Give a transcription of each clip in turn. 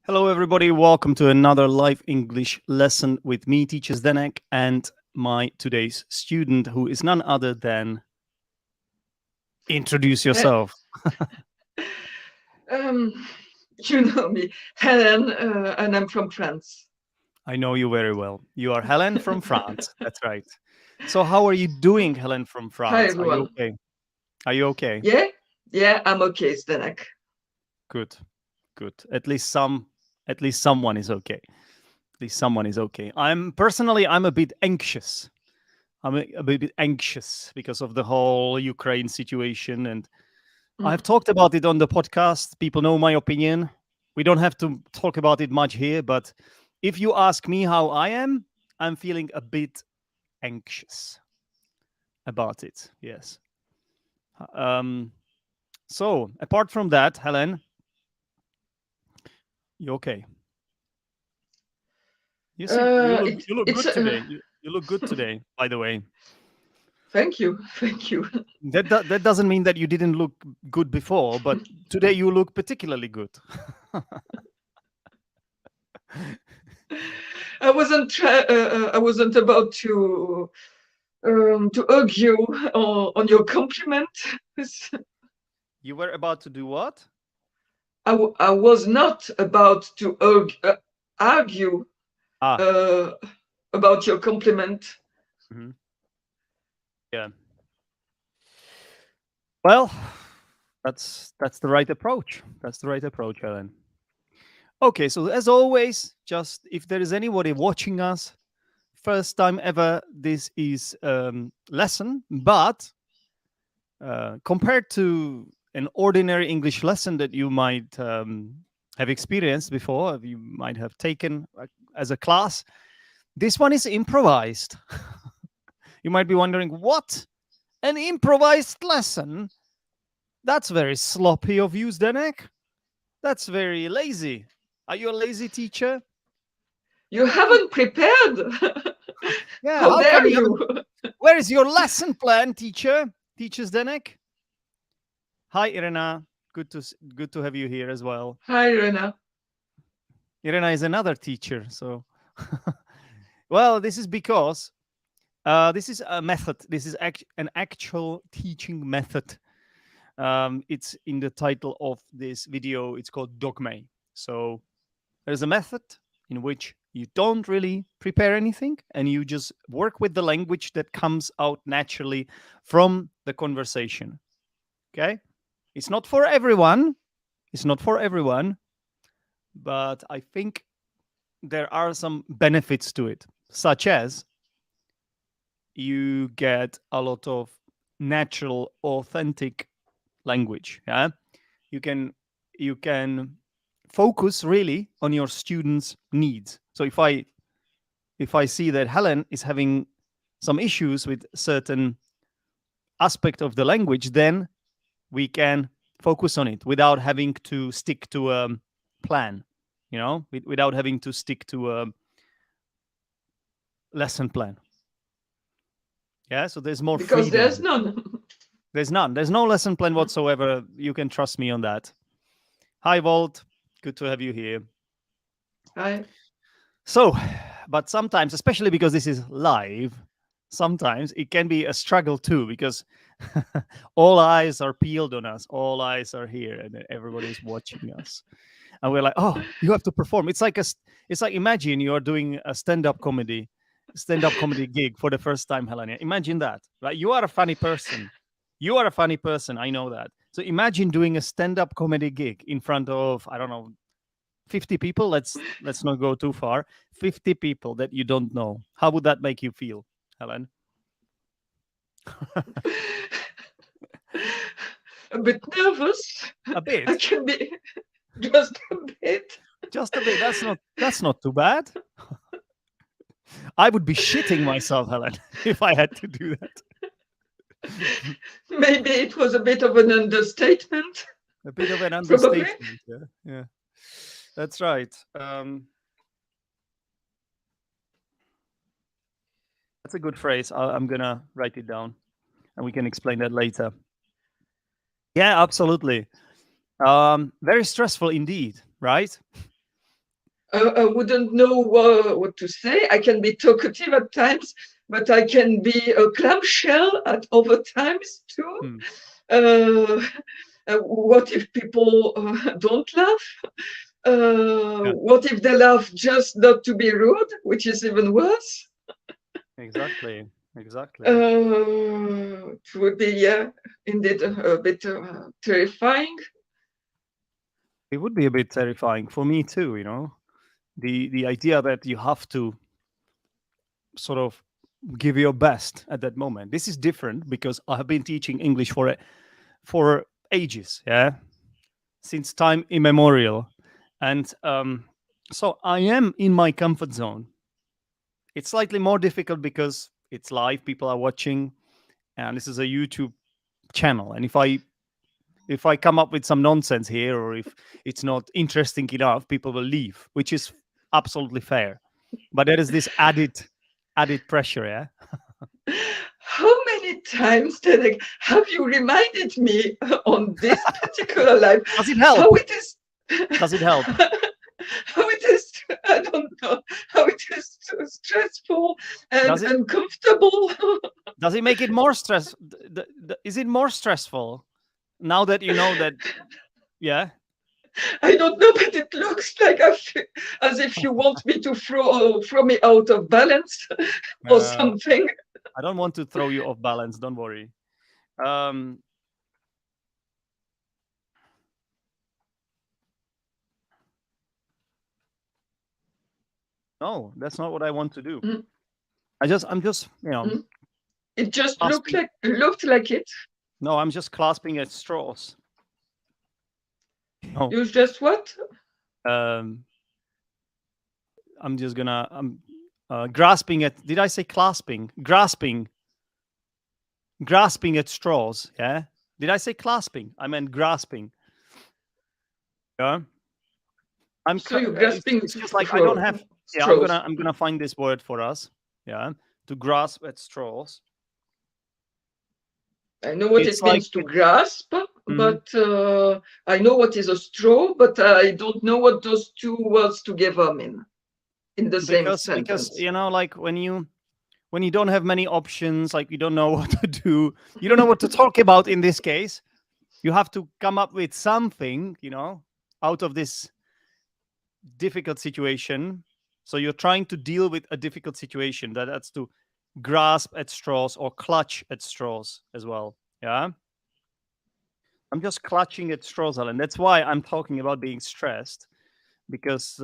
Hello, everybody. Welcome to another live English lesson with me, teacher Zdenek, and my today's student, who is none other than. Introduce yourself. Um, you know me, Helen, and I'm from France. I know you very well. You are Helen from France. That's right. So, how are you doing, Helen from Hi, France? Are you everyone. okay? Are you okay? Yeah, yeah, I'm okay, Zdenek. Good. Good. At least someone is okay. At least someone is okay. I'm a bit anxious. I'm a bit anxious because of the whole Ukraine situation, and I've talked about it on the podcast. People know my opinion. We don't have to talk about it much here, but if you ask me how I am, I'm feeling a bit anxious about it. Yes. Um, so apart from that, Helen, you okay? You seem you look It's good today. You look good today, by the way. Thank you, thank you. That doesn't mean that you didn't look good before, but today you look particularly good. I wasn't about to argue on your compliment. You were about to do what? I was not about to argue Ah. uh, about your compliment. Mhm. Yeah. Well, that's the right approach. That's the right approach, Ellen. Okay, so as always, just if there is anybody watching us, first time ever, this is lesson, but compared to an ordinary English lesson that you might have experienced before, you might have taken as a class, this one is improvised. You might be wondering, what? An improvised lesson? That's very sloppy of you, Zdenek. That's very lazy. Are you a lazy teacher? You haven't prepared. Yeah, How how come dare you haven't? you? Where is your lesson plan, teacher? Teacher Zdenek? Hi, Irena. Good to have you here as well. Hi, Rena. Irena is another teacher, so well, this is because this is a method. This is an actual teaching method. It's in the title of this video. It's called Dogme. So there's a method in which you don't really prepare anything and you just work with the language that comes out naturally from the conversation. Okay? It's not for everyone. It's not for everyone, but I think there are some benefits to it, such as you get a lot of natural, authentic language. Yeah? You can focus really on your students' needs. So if I see that Helen is having some issues with certain aspect of the language, then we can focus on it without having to stick to a plan, without having to stick to a lesson plan. Yeah, so there's more Because there's freedom. none. There's none. There's no lesson plan whatsoever. You can trust me on that. Hi, Walt. Good to have you here. Hi. So, but sometimes, especially because this is live, sometimes it can be a struggle too, because all eyes are peeled on us, all eyes are here, and everybody is watching us, and we're like, oh, you have to perform. It's like, imagine you are doing a stand-up comedy gig for the first time, Helena. Imagine that, right? You are a funny person. I know that. So imagine doing a stand-up comedy gig in front of, I don't know, 50 people. Let's not go too far. 50 people that you don't know. How would that make you feel, Helen? A bit nervous. A I bit. can be just a bit. Just a bit. That's not too bad. I would be shitting myself, Helen, if I had to do that. Maybe it was a bit of an understatement. A bit of an Probably. understatement. Yeah. That's right. That's a good phrase. I'm gonna write it down, and we can explain that later. Yeah, absolutely. Very stressful indeed, right? I wouldn't know what to say. I can be talkative at times, but I can be a clamshell at other times too. Hmm. What if people don't laugh? Yeah, What if they laugh just not to be rude, which is even worse? exactly. Exactly. It would be, yeah, indeed a bit terrifying. It would be a bit terrifying for me too, you know. The idea that you have to sort of give your best at that moment. This is different because I have been teaching English for ages, yeah, since time immemorial, and so I am in my comfort zone. It's slightly more difficult because it's live, people are watching, and this is a YouTube channel. And if I come up with some nonsense here, or if it's not interesting enough, people will leave, which is absolutely fair. But there is this added pressure, yeah. How many times, Zdenek, have you reminded me on this particular life Does it help? how it is? Does it help? How it is, I don't know, how it is so stressful and Does it uncomfortable. does it make it more stress? Is it more stressful now that you know that? Yeah. I don't know, but it looks like as if you want me to throw me out of balance or Uh, something. I don't want to throw you off balance. Don't worry. Um, no, that's not what I want to do. Mm, I'm just, mm. It just clasping. looked like it. No, I'm just clasping at straws. No, You just what? um, I'm grasping at. Did I say clasping? Grasping at straws. Yeah. Did I say clasping? I meant grasping. Yeah. So you're grasping It's just like I don't for have. Yeah, straws. I'm gonna find this word for us. Yeah, to grasp at straws. I know what It's it like means to grasp, Mhm. but I know what is a straw, but I don't know what those two words together mean in the same Because sentence. like when you don't have many options, like you don't know what to do, you don't know what to talk about in this case. You have to come up with something, out of this difficult situation. So you're trying to deal with a difficult situation. That's to grasp at straws or clutch at straws as well. Yeah. I'm just clutching at straws, Alan. That's why I'm talking about being stressed because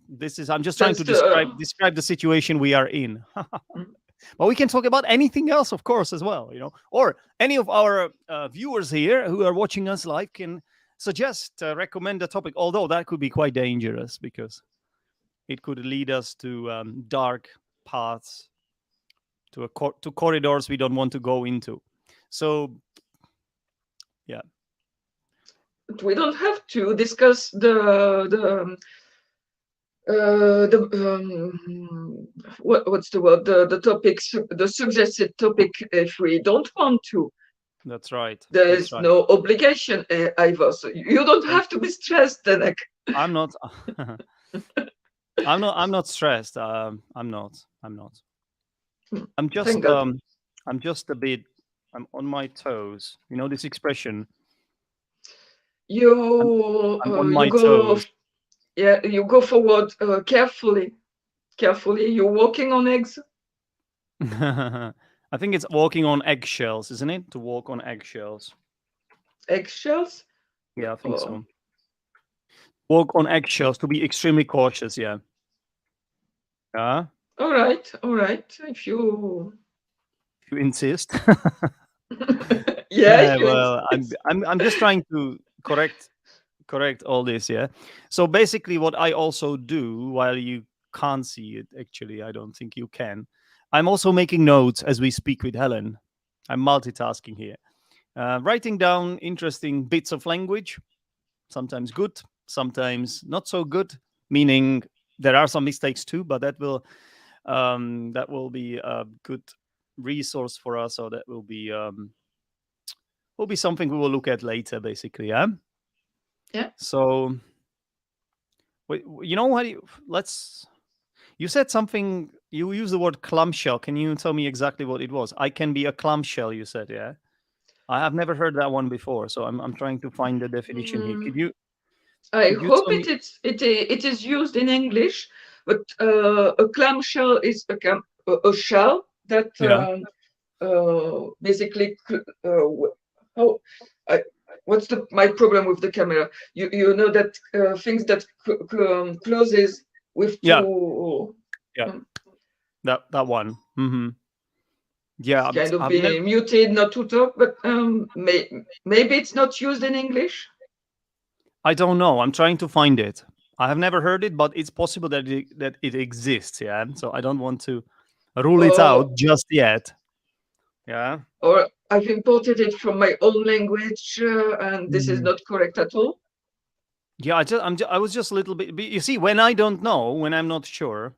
this is I'm just trying That's to the. describe the situation we are in. Mm, But we can talk about anything else, of course, as well. Or any of our viewers here who are watching us live can suggest, recommend a topic. Although that could be quite dangerous because it could lead us to dark paths, to corridors we don't want to go into. So yeah, we don't have to discuss what's the word, the topics, the suggested topic, if we don't want to. that's right. There That's is right. no obligation either, so you don't And have to be stressed, Zdenek. I'm not. I'm not stressed. I'm not. I'm not. I'm Thank just God. I'm just a bit I'm on my toes. You know this expression? I'm You I'm on you my go, toes. yeah, you go forward carefully. Carefully, you're walking on eggs. I think it's walking on eggshells, isn't it? To walk on eggshells. Eggshells. Yeah, I think Oh, so. Walk on eggshells to be extremely cautious, yeah. Yeah. all right, all right. If you, If you insist. yeah, if Yeah, you well, insist. I'm just trying to correct all this, yeah. So basically what I also do while you can't see it, actually I don't think you can, I'm also making notes as we speak with Helen. I'm multitasking here, writing down interesting bits of language, sometimes good, sometimes not so good, meaning there are some mistakes too, but that will be a good resource for us, or that will be something we will look at later, basically. Yeah. Yeah. So Wait, you know what? You said something. You use the word clamshell. Can you tell me exactly what it was? I can be a clamshell. You said, yeah. I have never heard that one before, so I'm trying to find the definition here. Mm, Could you I could you hope tell me? it is used in English, but a clamshell is a shell that Yeah. basically how I, what's my problem with the camera? You know that things that closes with Yeah. two. Yeah. um, That one. Mm-hmm. Yeah. it's kind of I've never. being muted not to talk, but maybe it's not used in English. I don't know. I'm trying to find it. I have never heard it, but it's possible that it exists. Yeah. So I don't want to rule it Or out just yet. Yeah. or I've imported it from my own language, and this is Mhm. not correct at all. Yeah. I was just a little bit. You see, when I don't know, when I'm not sure,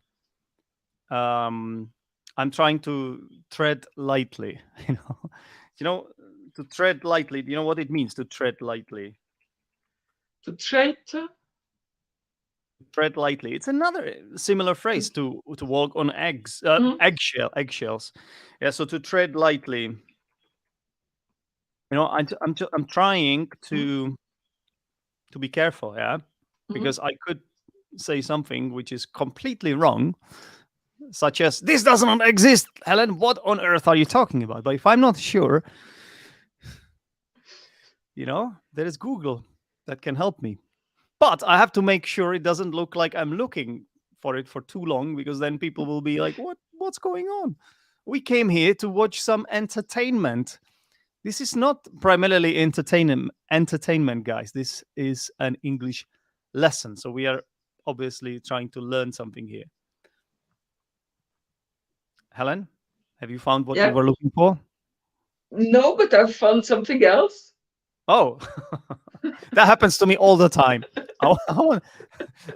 um, I'm trying to tread lightly. You know. You know, to tread lightly. Do you know what it means to tread lightly? To treat, Tread lightly. It's another similar phrase to walk on mm, eggshells. Yeah. So to tread lightly. You know, I'm trying mm, to be careful. Yeah, mm. because I could say something which is completely wrong, such as "This does not exist, Helen. What on earth are you talking about?" But if I'm not sure, you know, there is Google that can help me. But I have to make sure it doesn't look like I'm looking for it for too long, because then people will be like, What's going on? We came here to watch some entertainment. This is not primarily entertainment, guys. This is an English lesson. So we are obviously trying to learn something here. Helen, have you found what you Yeah, were looking for? no, but I've found something else. Oh, that happens to me all the time. I,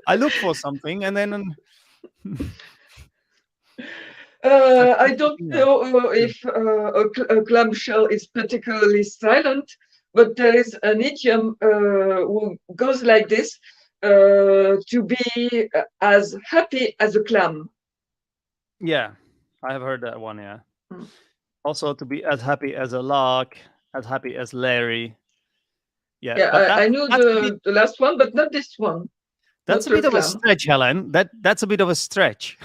I look for something and then I I find don't something else. know Yeah. if a clamshell is particularly silent, but there is an idiom who goes like this: to be as happy as a clam. Yeah, I have heard that one. Yeah. Mm. Also, to be as happy as a lark, as happy as Larry. Yeah, Yeah, but I knew that's a bit the last one, but not this one, that's not a a bit of a clam. stretch, Helen. That's a bit of a stretch.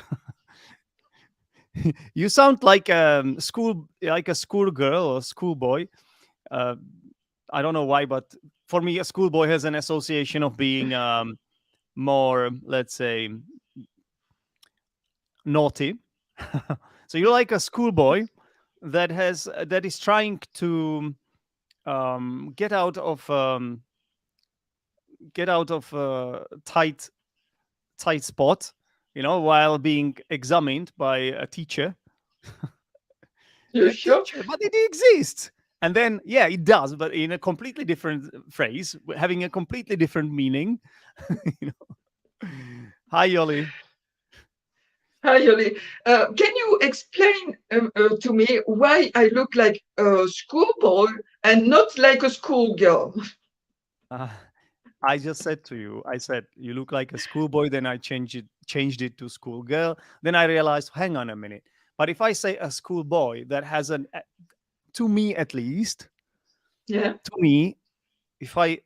You sound like like a schoolgirl or schoolboy. Uh, I don't know why, but for me, a schoolboy has an association of being more, let's say, naughty. So you're like a schoolboy that is trying to get out of tight spot, you know, while being examined by a teacher. You Yeah, sure? teacher, but it exists. And then, yeah, it does, but in a completely different phrase, having a completely different meaning. You know? Hi, Yoli. Hi, Yoli. Can you explain to me why I look like a schoolboy and not like a schoolgirl? Uh, I just said to you, I said you look like a schoolboy. Then I changed it to schoolgirl. Then I realized, hang on a minute. But if I say a schoolboy, that has to me at least, Yeah, to me, if I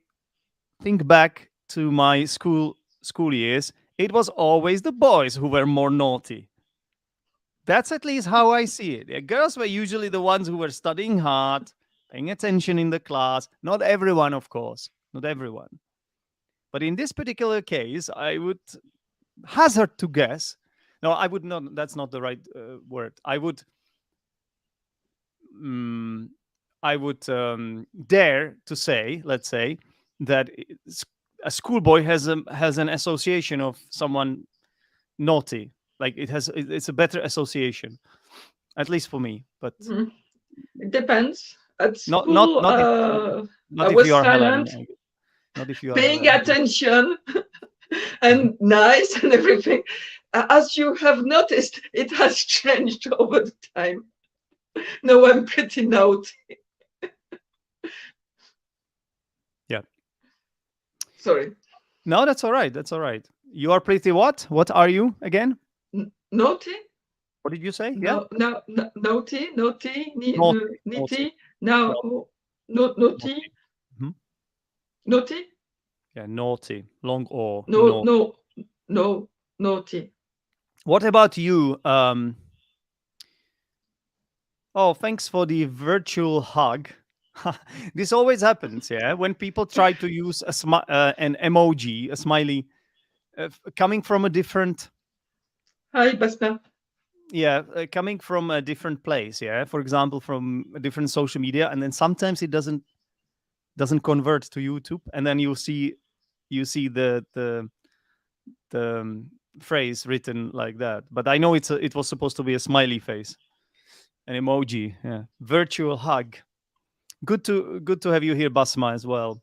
think back to my school years, it was always the boys who were more naughty. That's at least how I see it. Yeah, girls were usually the ones who were studying hard, paying attention in the class. Not everyone, of course, not everyone. But in this particular case, I would hazard to guess. No, I would not. That's not the right word. Mm, I would dare to say, let's say, that a schoolboy has an association of someone naughty. Like it's a better association, at least for me. But mhm. It depends. At not not school, not if I not if you was are Helen. silent, Not if you are paying Helen. attention, and nice and everything. As you have noticed, it has changed over the time. Now I'm pretty naughty. Yeah. Sorry. No, that's all right. That's all right. You are pretty what? What are you again? Naughty? What did you say? Yeah? No, no, naughty, naughty, Naughty. Naughty. nitty. Now, Naughty. naughty, Mhm. naughty. Yeah, naughty. Long or No, no. no, no, naughty. What about you? Oh, thanks for the virtual hug. This always happens, yeah. When people try to use an emoji, a smiley, coming from a different, Hi, Basta. yeah, coming from a different place, yeah. For example, from a different social media, and then sometimes it doesn't convert to YouTube, and then you see the phrase written like that. But I know it was supposed to be a smiley face, an emoji, yeah. Virtual hug. Good to have you here, Basma, as well.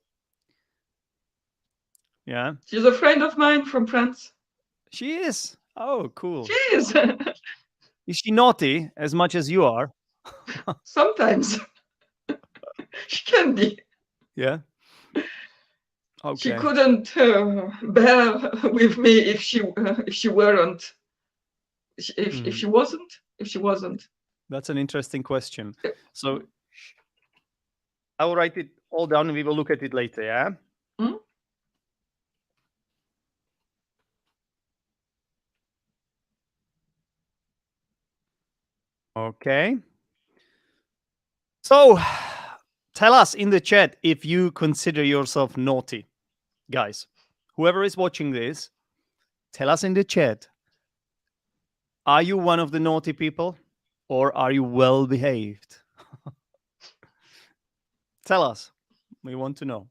Yeah, She's a friend of mine from France. she is. Oh, cool. She is. Is she naughty as much as you are? Sometimes she can be. Yeah. She Okay. couldn't bear with me if she weren't. If Mhm. she wasn't. If she wasn't. That's an interesting question. So I will write it all down and we will look at it later. Yeah. Hmm? Okay. So tell us in the chat if you consider yourself naughty, guys. Whoever is watching this, tell us in the chat. Are you one of the naughty people or are you well behaved? Tell us. We want to know.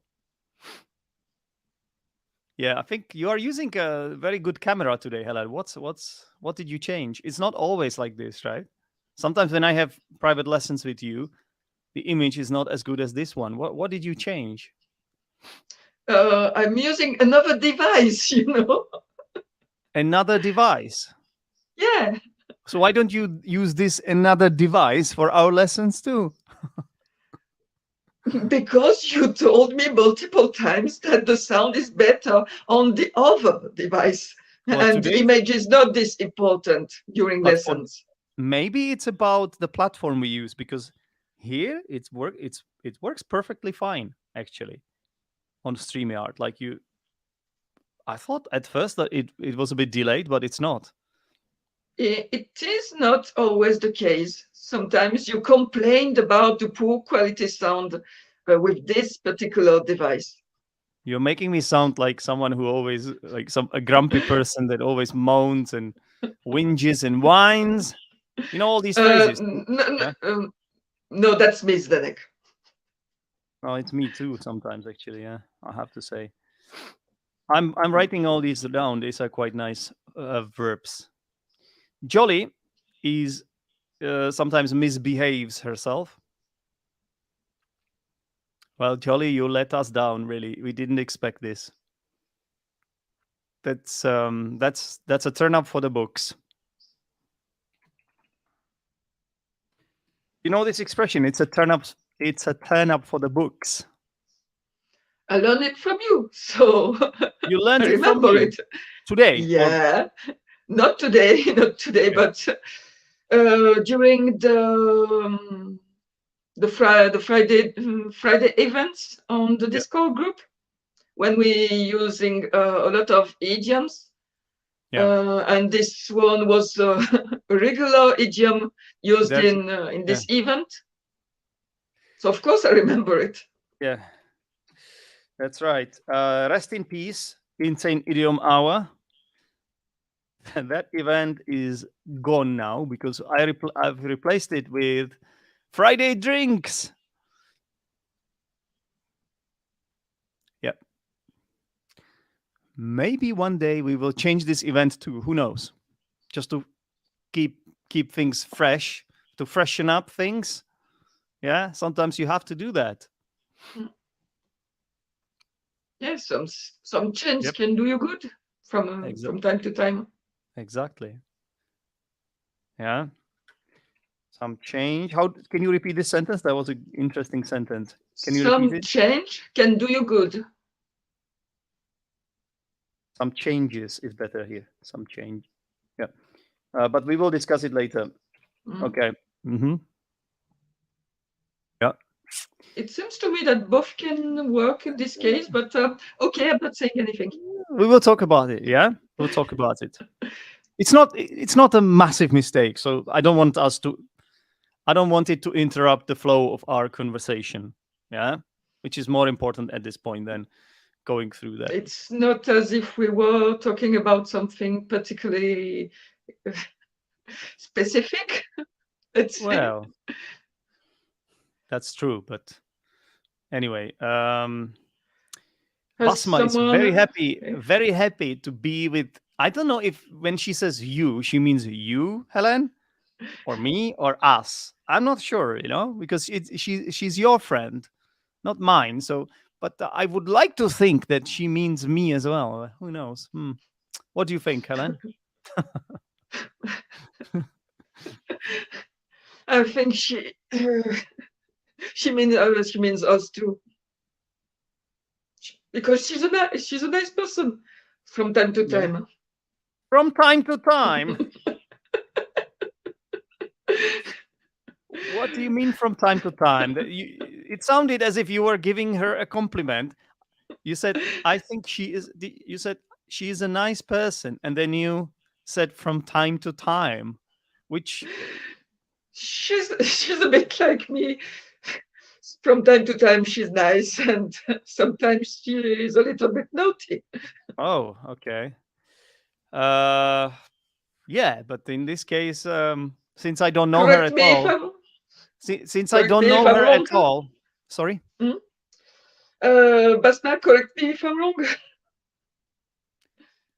Yeah, I think you are using a very good camera today, Helen. What did you change? It's not always like this, right? Sometimes when I have private lessons with you, the image is not as good as this one. What did you change? I'm using another device. Another device. Yeah. So why don't you use this another device for our lessons too? Because you told me multiple times that the sound is better on the other device, Well, and the today, image is not this important during but for lessons. maybe it's about the platform we use because here it works perfectly fine actually on StreamYard. Like I thought at first that it was a bit delayed, but it's not. It is not always the case. Sometimes you complained about the poor quality sound with this particular device. You're making me sound like someone who always like a grumpy person that always moans and whinges and whines. You know all these phrases. Yeah. No, that's me, Zdenek. Well, it's me too sometimes actually. Yeah, I have to say. I'm writing all these down. These are quite nice verbs. Jolly is sometimes misbehaves herself. Well, Jolly, you let us down. Really, we didn't expect this. That's a turn up for the books. You know this expression? It's a turn up. It's a turn up for the books. I learned it from you, so You learned I it from remember me it. today, or Yeah, not today, not today, yeah, but during the Friday events on the yeah, Discord group when we using a lot of idioms, yeah. and this one was a regular idiom used There's in yeah, this event. So of course I remember it. yeah. That's right. Rest in peace, Insane Idiom Hour. That event is gone now because I've replaced it with Friday drinks. Yep. Maybe one day we will change this event too. Who knows? Just to keep things fresh, to freshen up things. Yeah, sometimes you have to do that. Yes, some change Yep. can do you good from time to time. Exactly. Yeah. Some change. How can you repeat this sentence? That was an interesting sentence. Can you repeat Some it? change can do you good. Some changes is better here. Some change. Yeah. But we will discuss it later. Okay. Mm-hmm. Yeah. It seems to me that both can work in this case, but okay, I'm not saying anything. We will talk about it. Yeah. We'll talk about it. It's not a massive mistake. So I don't want it to interrupt the flow of our conversation. Yeah. Which is more important at this point than going through that. It's not as if we were talking about something particularly specific. Well, that's true, but anyway, Basma is very happy to be with. I don't know if when she says you, she means you, Helen, or me, or us. I'm not sure, because she's your friend, not mine. So, but I would like to think that she means me as well. Who knows? What do you think, Helen? I think she means us too, because she's a nice person from time to time. From time to time. What do you mean from time to time? It sounded as if you were giving her a compliment. You said, "I think she is." You said she is a nice person, and then you said from time to time, which she's a bit like me. From time to time, she's nice, and sometimes she is a little bit naughty. Oh, okay. Yeah, but in this case, since I don't know her at all, since I don't know her at all, sorry. Basma, correct me if I'm wrong.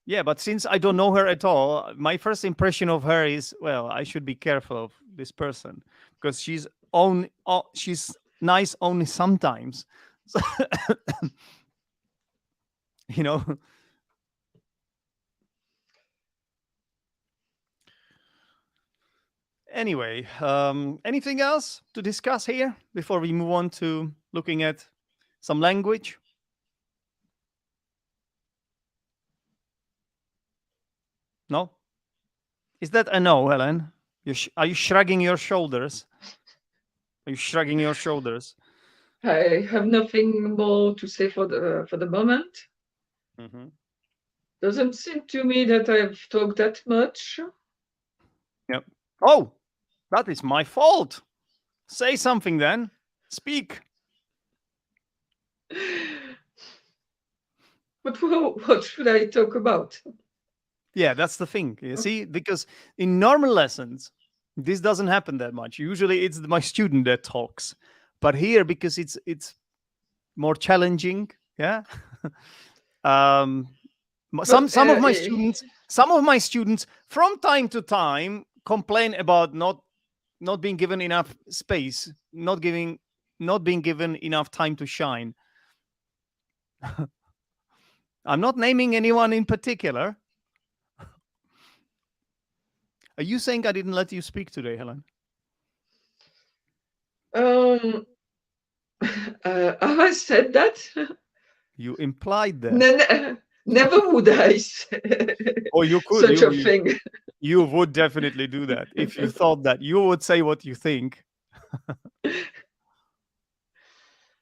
Yeah, but since I don't know her at all, my first impression of her is, well, I should be careful of this person because she's nice only sometimes. You know. Anyway, anything else to discuss here before we move on to looking at some language? No? Is that a no, Helen? Are you shrugging your shoulders? Are you shrugging your shoulders? I have nothing more to say for the moment. Mm-hmm. Doesn't seem to me that I've talked that much. Yep. Oh, that is my fault. Say something then. Speak. But what should I talk about? Yeah, that's the thing. You see, because in normal lessons, this doesn't happen that much. Usually it's my student that talks. But here, because it's more challenging, yeah. Some of my students from time to time complain about not being given enough space, not being given enough time to shine. I'm not naming anyone in particular. Are you saying I didn't let you speak today, Helen? Have I said that? You implied that. Never would I say you could. such a thing. You would definitely do that. If you thought that, you would say what you think.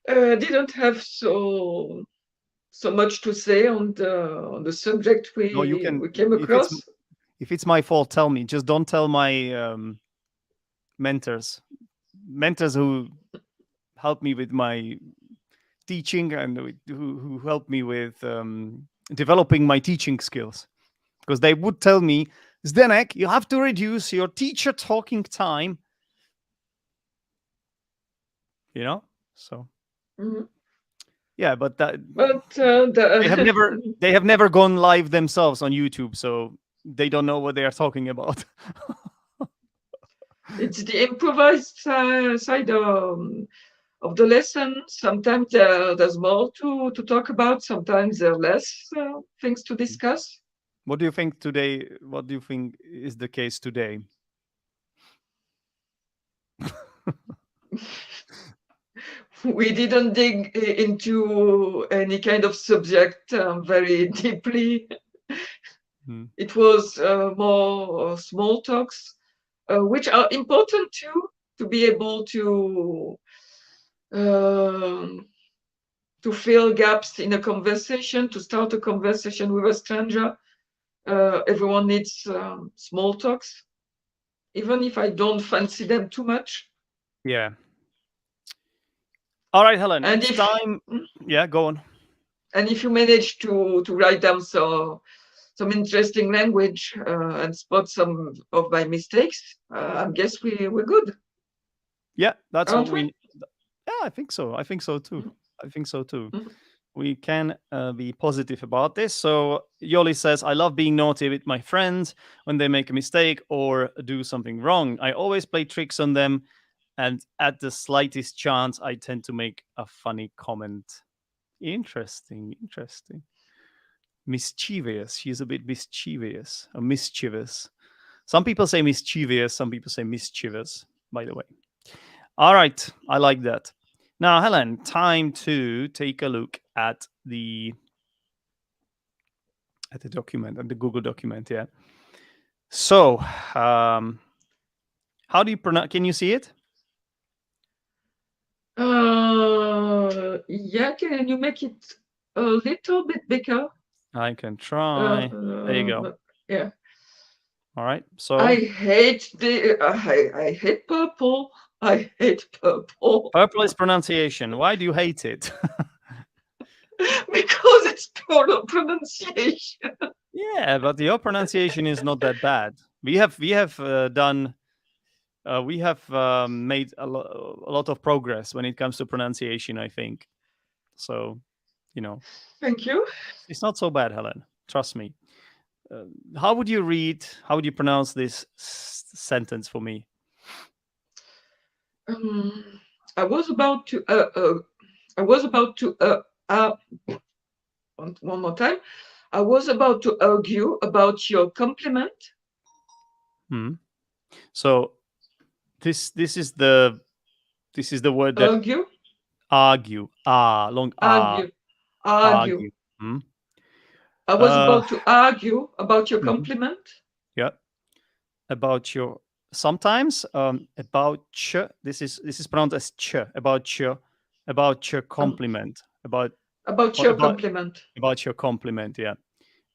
Didn't have so much to say on the subject we came across. If it's my fault, tell me. Just don't tell my mentors who help me with my teaching and who help me with developing my teaching skills, because they would tell me, Zdenek, you have to reduce your teacher talking time. So. Mm-hmm. Yeah, but they have never gone live themselves on YouTube, so they don't know what they are talking about. It's the improvised side of the lesson. Sometimes there's more to talk about. Sometimes there are less things to discuss. What do you think today? What do you think is the case today? We didn't dig into any kind of subject very deeply. It was more small talks, which are important too, to be able to fill gaps in a conversation, to start a conversation with a stranger. Everyone needs small talks, even if I don't fancy them too much. Yeah. All right, Helen, And it's if time. Yeah, go on. and if you manage to write down some interesting language and spot some of my mistakes, I guess we're good, Yeah, that's what aren't we? we. Yeah, I think so. I think so too. Mhm. I think so too. Mhm. We can be positive about this. So Yoli says, I love being naughty with my friends when they make a mistake or do something wrong. I always play tricks on them, and at the slightest chance, I tend to make a funny comment. Interesting, interesting. Mischievous. She's a bit mischievous or mischievous. Some people say mischievous, some people say mischievous, by the way. All right, I like that. Now, Helen, time to take a look at the document, at the Google document. Yeah. So, how do you pronounce? Can you see it? Yeah, can you make it a little bit bigger? I can try. There you go. Yeah. All right. I So, hate I hate purple. I hate purple purple is pronunciation. Why do you hate it? because it's poor pronunciation. Yeah, but your pronunciation is not that bad. We have done we have made a lot of progress when it comes to pronunciation, I think. So, you know, Thank you. it's not so bad, Helen. Trust me. How would you read? How would you pronounce this sentence for me? Um, I was about to I was about to one more time. I was about to argue about your compliment. Hmm. So this is the word that Argue, argue. Ah, long ah, argue, argue. argue. Hmm. I was Uh, about to argue about your mhm. compliment. Yeah. About your sometimes about ch. This is pronounced as ch. About your Um, compliment. About about or your compliment. about your compliment. Yeah.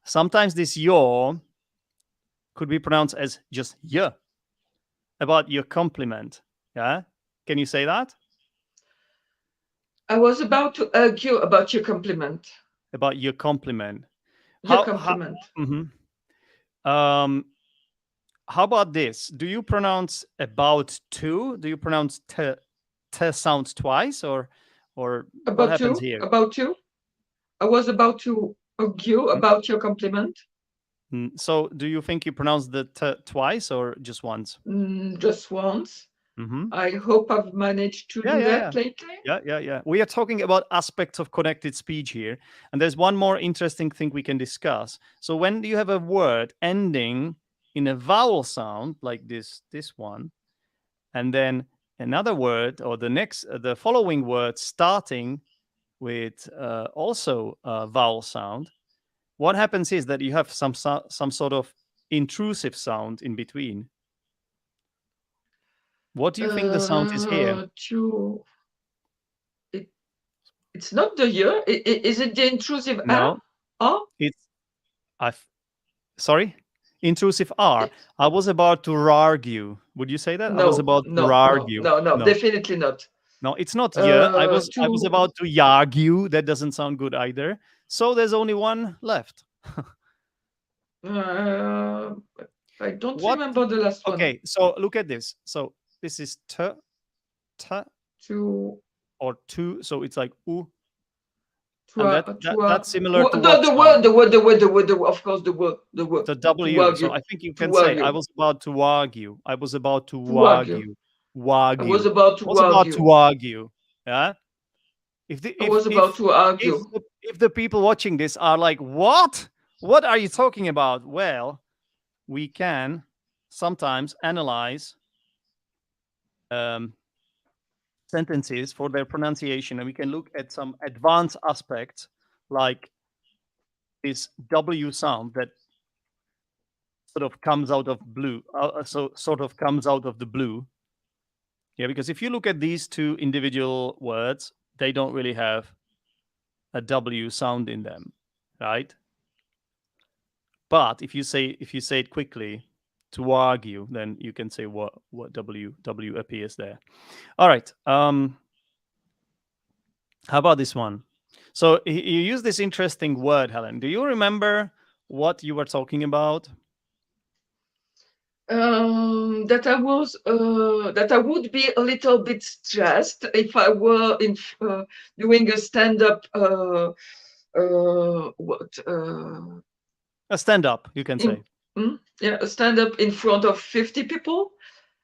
Sometimes this your could be pronounced as just yeah. About your compliment. Yeah. Can you say that? I was about to argue about your compliment. About your compliment. Your How compliment. mhm. um how about this? Do you pronounce about to? Do you pronounce t sounds twice or what About happens you. here? About you. I was about to argue Mhm. about your compliment. So do you think you pronounce the t twice or just once? Just once. Mm-hmm. I hope I've managed to Yeah, do yeah, yeah. that lately. Yeah, yeah, yeah. We are talking about aspects of connected speech here. And there's one more interesting thing we can discuss. So when you have a word ending in a vowel sound like this one, and then another word or the following word starting with also a vowel sound, what happens is that you have some sort of intrusive sound in between. What do you think the sound is here? To it, it's not the year. Is it the intrusive R? No, R? it's I. Sorry, intrusive R. It, I was about to argue. Would you say that? I was no, about to no, no, argue. no, no, No, definitely not. no, it's not yeah. I was To about to argue. That doesn't sound good either. So there's only one left. uh, I don't What? remember the last one. Okay, so look at this. So this is t To or two. So it's like u, to and that's similar to what the sound? word, the word, the word, the word, of course, the word. The To W. So argue, I think you can to say I argue, was about to argue. I was about to to argue. argue. I was Argue. about I to was about argue. to argue. Yeah. If the I was about to argue. if the people watching this are like, what? What are you talking about? Well, we can sometimes analyze um, sentences for their pronunciation, and we can look at some advanced aspects like this W sound that sort of comes out of blue. So sort of comes out of the blue. Yeah, because if you look at these two individual words, they don't really have a W sound in them, right? But if you say it quickly to argue, then you can say what W appears there. All right. How about this one? So you use this interesting word, Helen. Do you remember what you were talking about? That I would be a little bit stressed if I were doing a stand-up. What? A stand-up, you can say. Yeah, a stand-up in front of 50 people.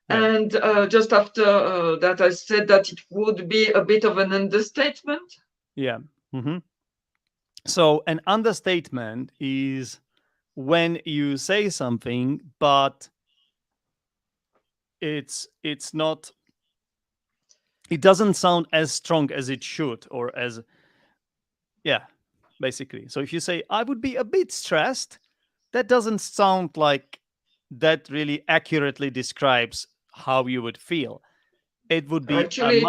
Yeah. And just after that, I said that it would be a bit of an understatement. Yeah. So an understatement is when you say something, but it's not. It doesn't sound as strong as it should, or as, yeah, basically. So if you say I would be a bit stressed, that doesn't sound like that really accurately describes how you would feel. It would be Actually, a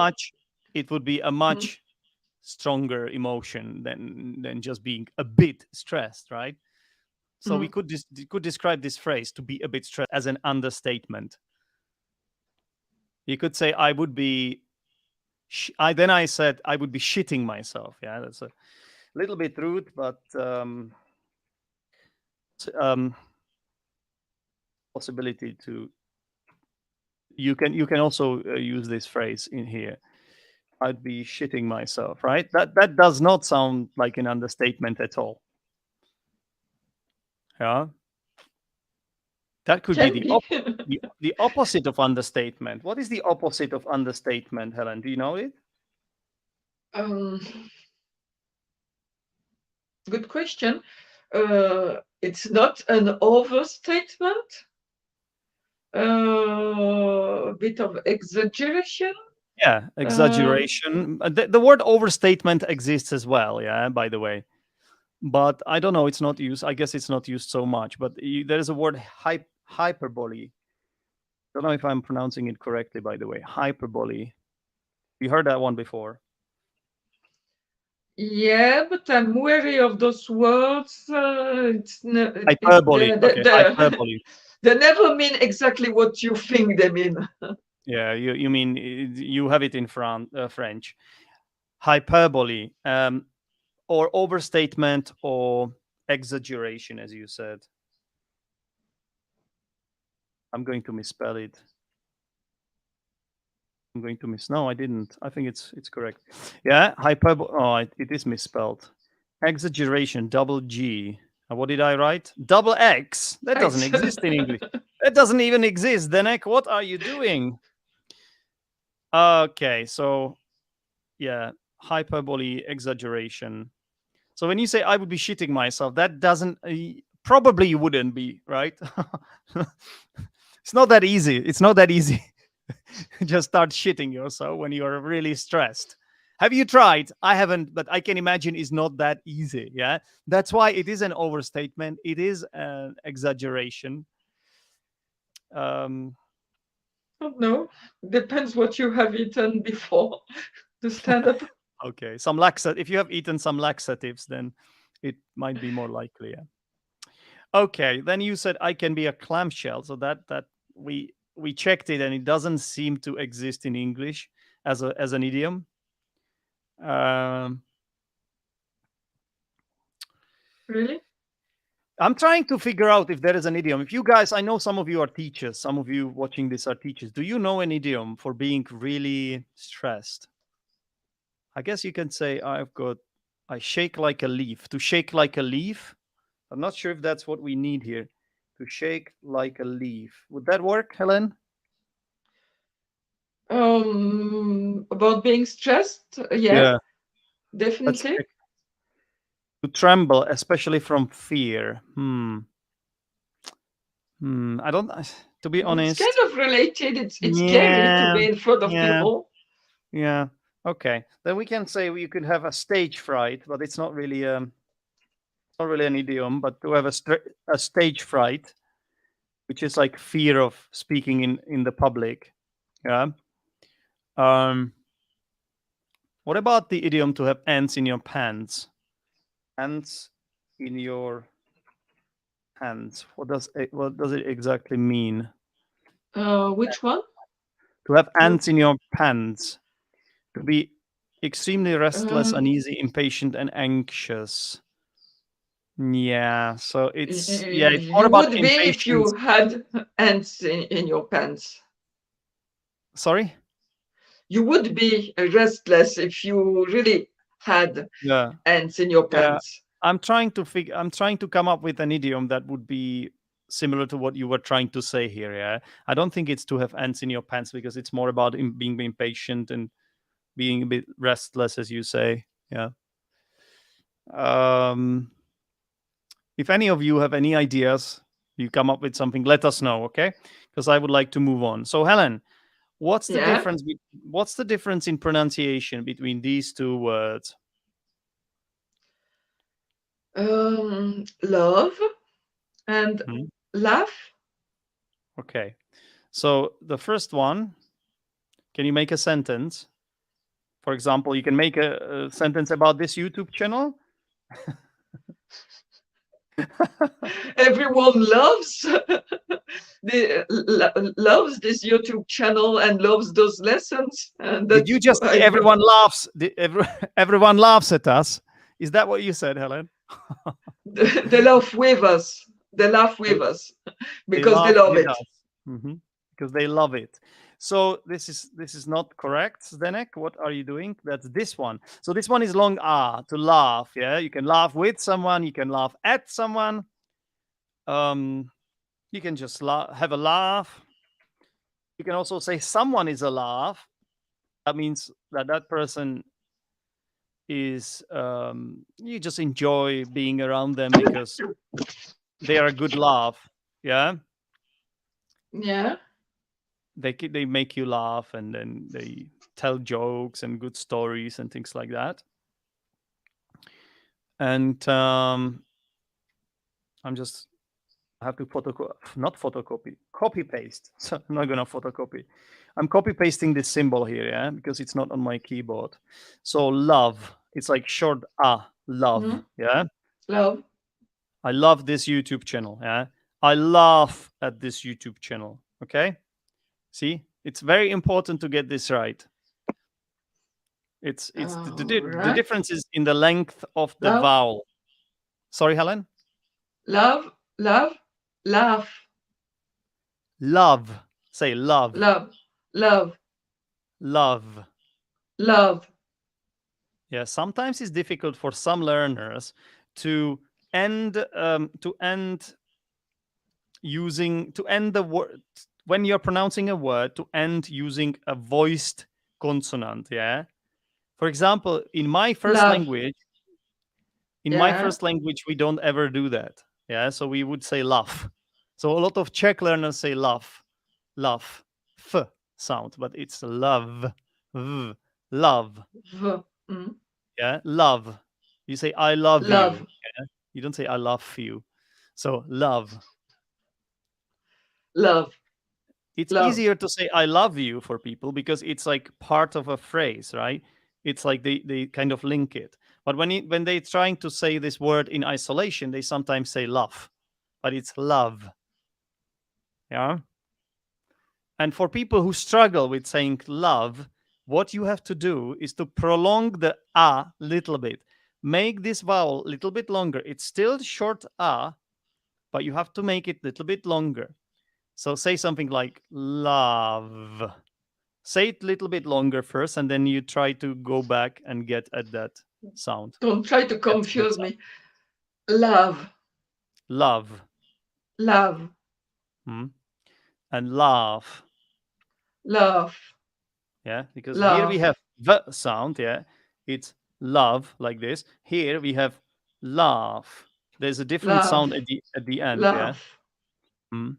much stronger emotion than just being a bit stressed, right? So we could describe this phrase, to be a bit stressed, as an understatement. You could say I would be I said I would be shitting myself. Yeah, that's a little bit rude, but possibility to you can also use this phrase in here. I'd be shitting myself, right? That does not sound like an understatement at all. Yeah, that could be can be. the opposite of understatement. What is the opposite of understatement, Helen? Do you know it? um, Good question. It's not an overstatement. A bit of exaggeration. Yeah, exaggeration. The word overstatement exists as well. Yeah, by the way, but I don't know. It's not used. I guess it's not used so much. But there is a word hyperbole. Don't know if I'm pronouncing it correctly. By the way, hyperbole. You heard that one before? Yeah, but I'm wary of those words. Hyperbole. Okay, hyperbole. They never mean exactly what you think they mean. Yeah, you mean you have it in French. Hyperbole, or overstatement, or exaggeration, as you said. I'm going to misspell it. No, I didn't. I think it's correct. Yeah, hyperbole. Oh, it is misspelled. Exaggeration, double G. What did I write? Double X. That doesn't exist in English. That doesn't even exist. Zdenek, what are you doing? Okay, so yeah, hyperbole, exaggeration. So when you say I would be shitting myself, that doesn't probably you wouldn't be, right? It's not that easy. It's not that easy. Just start shitting yourself when you're really stressed. Have you tried? I haven't, but I can imagine it's not that easy. Yeah. That's why it is an overstatement. It is an exaggeration. No, depends what you have eaten before to stand up. Okay. If you have eaten some laxatives, then it might be more likely. Yeah. Okay. Then you said I can be a clamshell. So that we checked it, and it doesn't seem to exist in English as an idiom. Really? I'm trying to figure out if there is an idiom. If you guys, I know some of you are teachers. Some of you watching this are teachers. Do you know an idiom for being really stressed? I guess you can say I shake like a leaf. To shake like a leaf. I'm not sure if that's what we need here. To shake like a leaf. Would that work, Helen? About being stressed? Yeah, Yeah. Let's definitely. check. To tremble, especially from fear. I don't. To be It's honest. kind of related. It's scary to Yeah. be in front of Yeah. people. Yeah. Okay. Then we can say you could have a stage fright, but it's not really an idiom. But to have a stage fright, which is like fear of speaking in the public. Yeah. Um, what about the idiom to have ants in your pants? Ants in your pants. What does it exactly mean? Which one? To have To ants in your pants. To be extremely restless, um, uneasy, impatient, and anxious. Yeah. So it's more you about would be if impatience. you had ants in your pants. Sorry. You would be restless if you really had Yeah. ants in your Yeah. pants. I'm trying to come up with an idiom that would be similar to what you were trying to say here. Yeah. I don't think it's to have ants in your pants because it's more about being impatient and being a bit restless, as you say. Yeah. Um, if any of you have any ideas, you come up with something, let us know, okay? Because I would like to move on. So, Helen, what's the Yeah. difference? What's the difference in pronunciation between these two words? Love and Hmm? laugh. Okay. So the first one, can you make a sentence? For example, you can make a sentence about this YouTube channel. Everyone loves loves this YouTube channel and loves those lessons, and Did that's you just say why everyone laughs? Everyone laughs at us? Is that what you said, Helen? they laugh with us. They laugh They with us they because they laugh love with it. us. Because they love it. So this is not correct, Zdenek. What are you doing? That's this one. So this one is long R to laugh. Yeah, you can laugh with someone. You can laugh at someone. Um, you can just have a laugh. You can also say someone is a laugh. That means that person is you just enjoy being around them because they are a good laugh. Yeah, Yeah. they make you laugh and then they tell jokes and good stories and things like that. And I'm just I have to not photocopy, copy paste. So I'm not gonna photocopy. I'm copy pasting this symbol here, yeah, because it's not on my keyboard. So love, it's like short love, Mhm. yeah. Love. I love this YouTube channel, yeah. I laugh at this YouTube channel. Okay, see, it's very important to get this right. It's the Right. difference is in the length of the Love. vowel. Sorry, Helen. Love. Love. Laugh. Love. Say love. Love. Love. Love. Love. Yeah. Sometimes it's difficult for some learners to end using to end the word when you're pronouncing a word to end using a voiced consonant. Yeah. For example, Love. in my Yeah. first language, we don't ever do that. Yeah, so we would say laugh. So a lot of Czech learners say laugh, f sound, but it's love, v, love. V. Mm. Yeah, love. You say I love Love. you. Yeah? You don't say I love you. So love. Love. It's Love. easier to say I love you for people because it's like part of a phrase, right? It's like they kind of link it. But when they're trying to say this word in isolation, they sometimes say love, but it's love. Yeah. And for people who struggle with saying love, what you have to do is to prolong the a little bit. Make this vowel a little bit longer. It's still short a, but you have to make it a little bit longer. So say something like love. Say it a little bit longer first, and then you try to go back and get at that sound. Don't try to Get to that confuse sound. me. Love. Love. Love. Hmm? And laugh. Laugh. Yeah, because here we Laugh. have the sound. Yeah, it's love like this. Here we have laugh. There's a different sound Laugh. at the end. Yeah. Laugh. Hmm.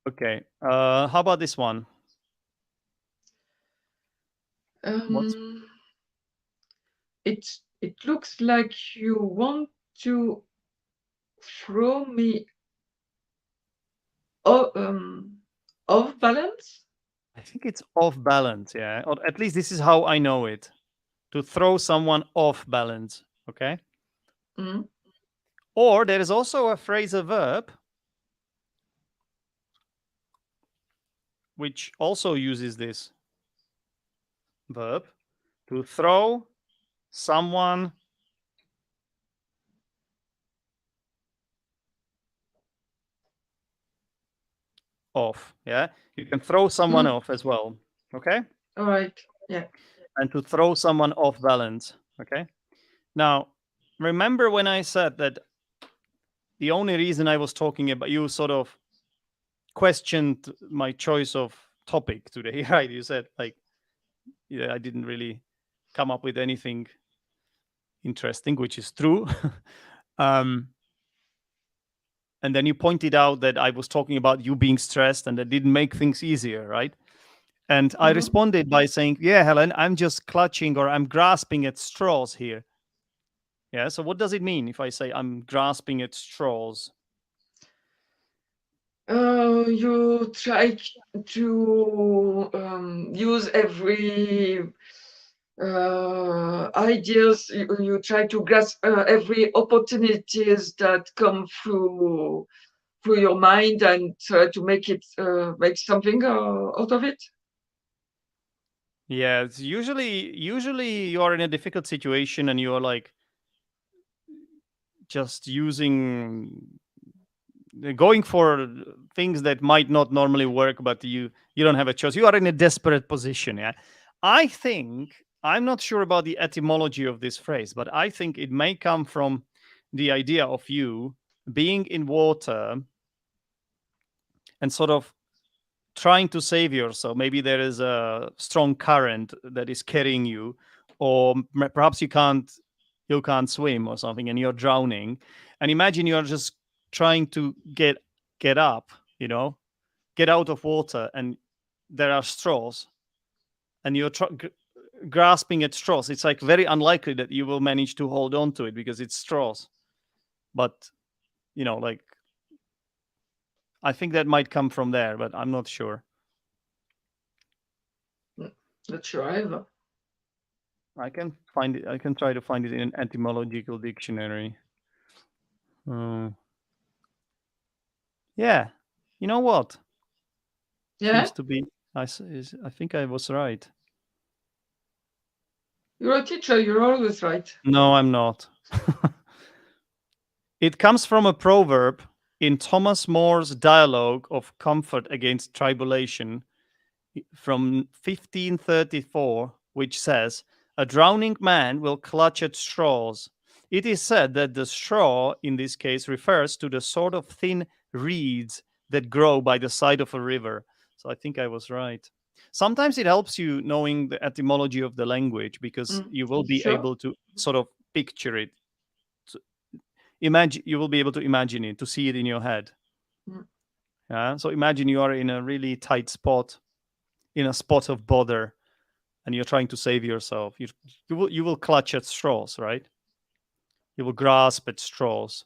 Okay. How about this one? What's Um, it looks like you want to throw me off balance. I think it's off balance, yeah. Or at least this is how I know it. To throw someone off balance, okay? Mm. Or there is also a phrasal verb which also uses this verb to throw someone off. Yeah, you can throw someone off as well. Okay, All right. Yeah. and to throw someone off balance. Okay, now remember when I said that the only reason I was talking about, you sort of questioned my choice of topic today, right? You said like, yeah, I didn't really come up with anything interesting, which is true. um, and then you pointed out that I was talking about you being stressed and that didn't make things easier, right? And I responded by saying, yeah, Helen, I'm just clutching or I'm grasping at straws here. Yeah. So what does it mean if I say I'm grasping at straws? You try to use every ideas. You try to grasp every opportunities that come through your mind and try to make something out of it. Yeah. It's usually you're in a difficult situation and you're like just going for things that might not normally work, but you don't have a choice. You are in a desperate position. Yeah. I think I'm not sure about the etymology of this phrase, but I think it may come from the idea of you being in water and sort of trying to save yourself. Maybe there is a strong current that is carrying you, or perhaps you can't swim or something and you're drowning. And imagine you're just trying to get up, get out of water, and there are straws and you're grasping at straws. It's like very unlikely that you will manage to hold on to it because it's straws. But like I think that might come from there, but I'm not sure. Not sure either. I can find it. I can try to find it in an etymological dictionary. Yeah, you know what? Yeah, Seems to be. I think I was right. you're a teacher. You're always right. No, I'm not. It comes from a proverb in Thomas More's Dialogue of Comfort Against Tribulation from 1534, which says, "A drowning man will clutch at straws." It is said that the straw, in this case, refers to the sort of thin reeds that grow by the side of a river. So I think I was right. Sometimes it helps you knowing the etymology of the language because you will be Sure. able to sort of picture it. Imagine you will be able to imagine it, to see it in your head. Yeah. So imagine you are in a really tight spot, in a spot of bother, and you're trying to save yourself. You will clutch at straws, right? You will grasp at straws.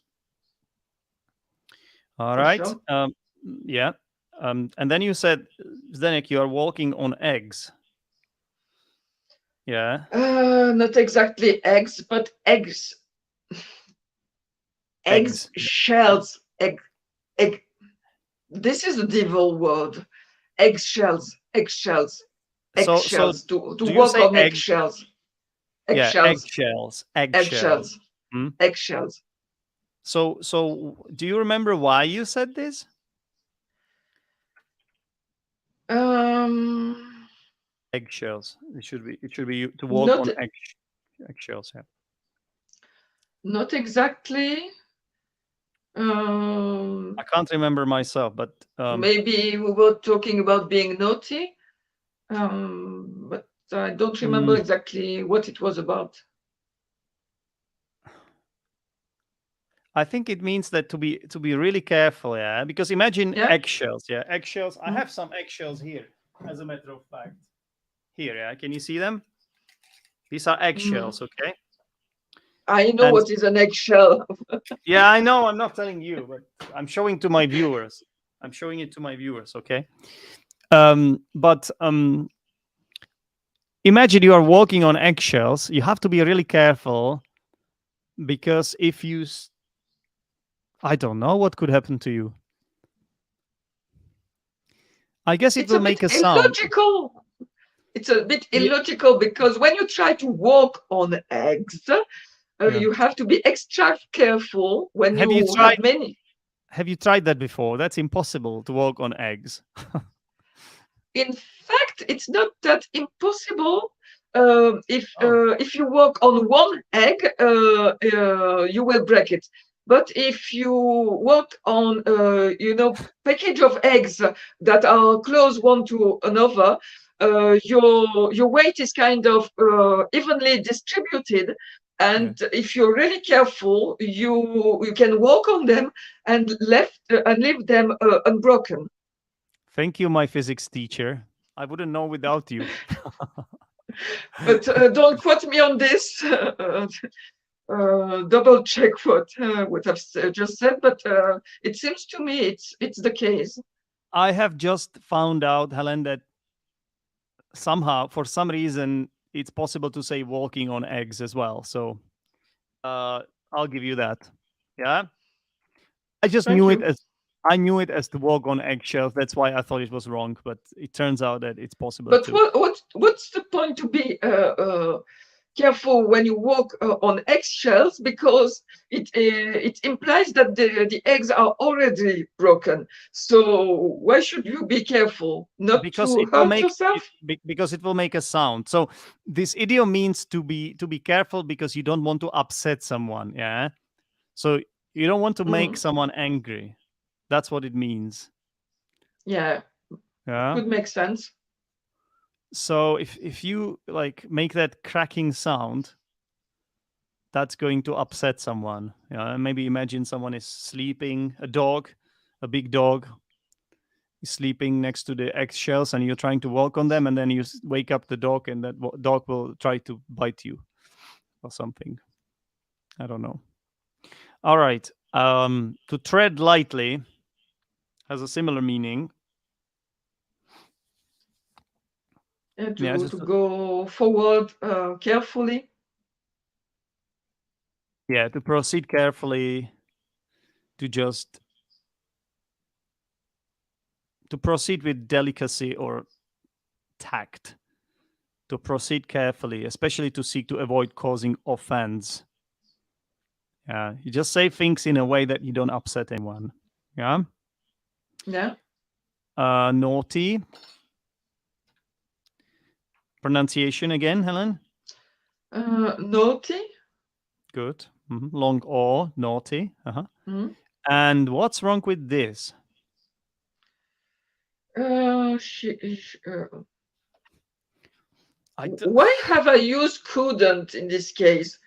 All For right. sure. Yeah. And then you said, Zdenek, you are walking on eggs. Yeah. Not exactly eggs, but eggs. Eggs, shells, egg. This is a devil word. Eggshells, eggshells, So eggshells. To do you walk say on egg? eggshells, Yeah, eggshells, eggshells. eggshells, Hmm? eggshells. So do you remember why you said this? Eggshells. It should be to walk Not on eggshells. Yeah. not exactly. I can't remember myself, but Maybe we were talking about being naughty, but I don't remember exactly what it was about. I think it means that to be really careful, yeah. Because imagine Yeah. eggshells, yeah. Eggshells. I have some eggshells here, as a matter of fact. Here, yeah. Can you see them? These are eggshells, okay. I know And what is an eggshell. yeah, I know. I'm not telling you, but I'm showing to my viewers. I'm showing it to my viewers, okay? But imagine you are walking on eggshells. You have to be really careful because if you, I don't know what could happen to you. I guess it It's will a bit make a sound. illogical. It's a bit Yeah, illogical because when you try to walk on eggs, yeah. you have to be extra careful when Have you you have tried? many. Have you tried that before? That's impossible to walk on eggs. In fact, it's not that impossible. Oh, If you walk on one egg, you will break it. But if you walk on, package of eggs that are close one to another, your weight is kind of evenly distributed. yeah. And if you're really careful, you can walk on them and leave them unbroken. Thank you, my physics teacher. I wouldn't know without you. But don't quote me on this. Double check what I've just said, but it seems to me it's the case. I have just found out, Helen, that somehow, for some reason, it's possible to say walking on eggs as well. So I'll give you that. Yeah. I just Thank knew it you. as I knew it as to walk on eggshells. That's why I thought it was wrong, but it turns out that it's possible But too. what's the point to be careful when you walk on eggshells because it implies that the eggs are already broken. So why should you be careful not Because to it will hurt make it yourself? because it will make a sound. So this idiom means to be careful because you don't want to upset someone. Yeah. So you don't want to make Mm, someone angry. That's what it means. yeah, Yeah. could make sense. So if you like make that cracking sound, that's going to upset someone. Yeah. Maybe imagine someone is sleeping, a big dog is sleeping next to the eggshells, and you're trying to walk on them, and then you wake up the dog, and that dog will try to bite you or something. I don't know. All right. To tread lightly has a similar meaning. Yeah, Yeah, to go forward carefully. yeah, to proceed carefully, to just to proceed with delicacy or tact, to proceed carefully, especially to seek to avoid causing offense. Yeah, you just say things in a way that you don't upset anyone. Yeah. Yeah. Naughty. Pronunciation again, Helen. Naughty. Good. Long O, naughty. Mm. And what's wrong with this? She, I d- why have I used couldn't in this case?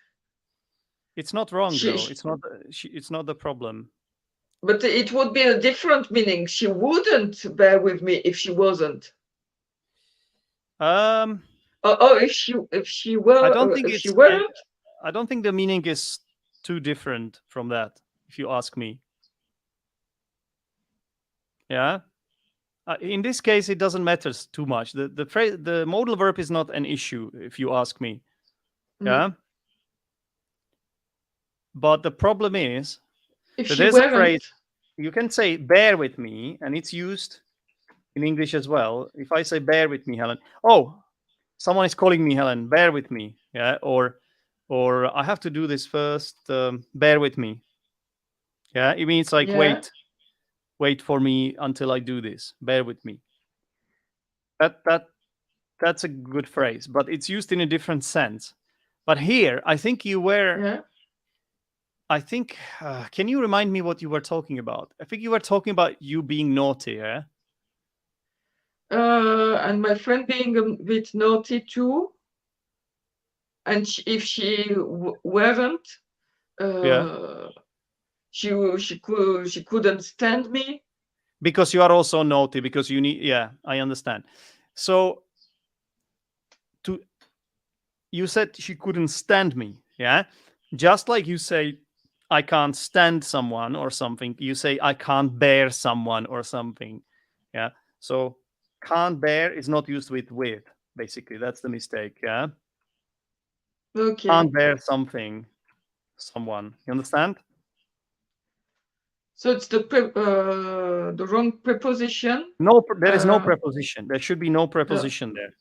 it's not wrong She, though. sh- It's not the problem. but it would be a different meaning. She wouldn't bear with me if she wasn't. Um, Or I don't think if she it's. weren't. I don't think the meaning is too different from that. If you ask me, yeah. In this case, it doesn't matter too much. The phrase, the modal verb is not an issue. If you ask me, Mm. yeah. But the problem is If that she there's a phrase weren't. you can say "bear with me," and it's used in English as well. If I say "bear with me, Helen," oh, someone is calling me, Helen. Bear with me, yeah. Or I have to do this first. Bear with me, yeah. It means like Yeah. wait for me until I do this. Bear with me. That that's a good phrase, but it's used in a different sense. But here, I think you were. Yeah. I think. Can you remind me what you were talking about? I think you were talking about you being naughty, yeah. And my friend being a bit naughty too. And if she weren't, Yeah, uh, she couldn't stand me. because you are also naughty because you need. Yeah, I understand. So to you said she couldn't stand me, yeah, just like you say I can't stand someone or something, you say I can't bear someone or something. Yeah. So can't bear is not used with. Basically, that's the mistake. Yeah. Okay. Can't bear something, someone. You understand? So it's the wrong preposition. No, there is no Uh, preposition. There should be no the preposition there.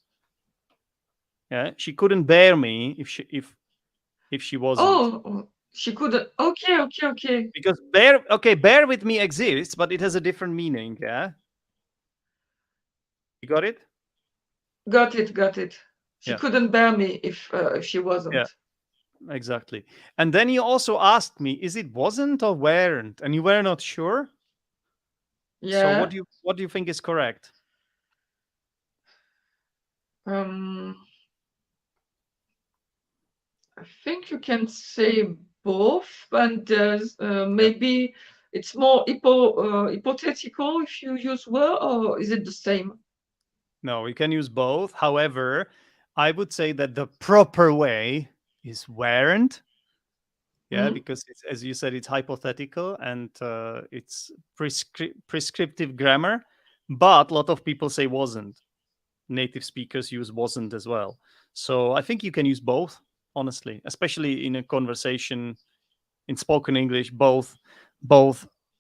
Yeah. She couldn't bear me if she wasn't. she couldn't. Okay. Because bear with me exists, but it has a different meaning. Yeah. You got it? Got it. She Yeah. couldn't bear me if she Yeah. wasn't. Exactly. And then you also asked me, is it wasn't or weren't? And you were not sure. So Yeah. what do you think is correct? Um, I think you can say both, and Yeah. maybe it's more hypothetical if you use were, or is it the same? No, we can use both. However, I would say that the proper way is weren't. Yeah, Hmm? because it's, as you said, it's hypothetical and it's prescriptive grammar. But a lot of people say wasn't. Native speakers use wasn't as well. So I think you can use both, honestly, especially in a conversation in spoken English. Both